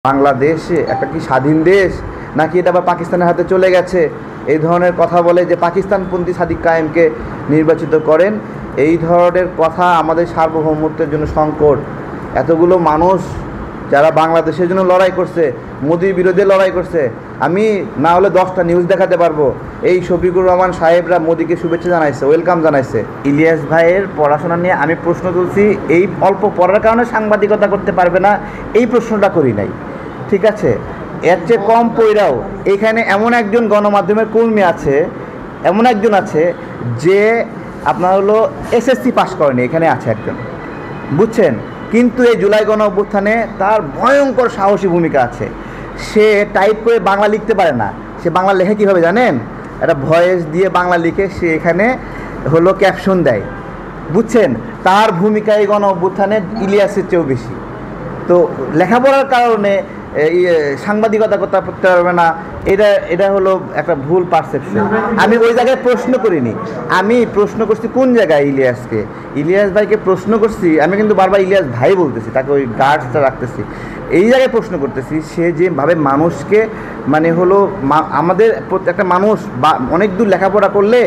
বাংলাদেশ একটা কি স্বাধীন দেশ নাকি এটা আবার পাকিস্তানের হাতে চলে গেছে, এই ধরনের কথা বলে যে পাকিস্তানপন্থী সাদিক কায়েমকে নির্বাচিত করেন। এই ধরনের কথা আমাদের সার্বভৌমত্বের জন্য সংকট। এতগুলো মানুষ যারা বাংলাদেশের জন্য লড়াই করছে, মোদির বিরুদ্ধে লড়াই করছে, আমি না হলে 10টা নিউজ দেখাতে পারবো। এই শফিকুর রহমান সাহেবরা মোদিকে শুভেচ্ছা জানাইছে, ওয়েলকাম জানাইছে। ইলিয়াস ভাইয়ের পড়াশোনা নিয়ে আমি প্রশ্ন তুলছি, এই অল্প পড়ার কারণে সাংবাদিকতা করতে পারবে না এই প্রশ্নটা করি নাই, ঠিক আছে? এর চেয়ে কম পড়াও এখানে এমন একজন গণমাধ্যমের কর্মী আছে, এমন একজন আছে যে আপনার হলো এসএসসি পাস করেনি, এখানে আছে একজন, বুঝছেন? কিন্তু এই জুলাই গণ অভ্যুত্থানে তার ভয়ঙ্কর সাহসী ভূমিকা আছে। সে টাইপ করে বাংলা লিখতে পারে না, সে বাংলা লেখে কীভাবে জানেন? একটা ভয়েস দিয়ে বাংলা লিখে সে এখানে হলো ক্যাপশন দেয়, বুঝছেন? তার ভূমিকা এই গণ অভ্যুত্থানে ইলিয়াসের চেয়েও বেশি। তো লেখাপড়ার কারণে সাংবাদিকতা করতে পারবে না, এটা হলো একটা ভুল পারসেপশন। আমি ওই জায়গায় প্রশ্ন করিনি, আমি প্রশ্ন করছি কোন জায়গায় ইলিয়াসকে, ইলিয়াস ভাইকে প্রশ্ন করছি। আমি কিন্তু বারবার ইলিয়াস ভাই বলতেছি, তাকে ওই গার্ডসটা রাখতেছি। এই জায়গায় প্রশ্ন করতেছি সে যেভাবে মানুষকে মানে হলো আমাদের একটা মানুষ বা অনেক দূর লেখাপড়া করলে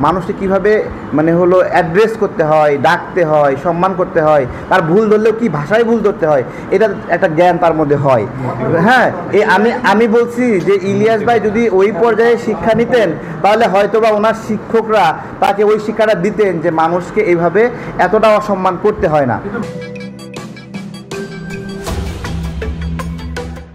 মানুষকে কীভাবে মানে হলো অ্যাড্রেস করতে হয়, ডাকতে হয়, সম্মান করতে হয়, তার ভুল ধরলেও কী ভাষায় ভুল ধরতে হয়, এটা একটা জ্ঞান তার মধ্যে হয়। হ্যাঁ, আমি বলছি যে ইলিয়াস ভাই যদি ওই পর্যায়ে শিক্ষা নিতেন তাহলে হয়তোবা ওনার শিক্ষকরা তাকে ওই শিক্ষাটা দিতেন যে মানুষকে এইভাবে এতটা অসম্মান করতে হয় না।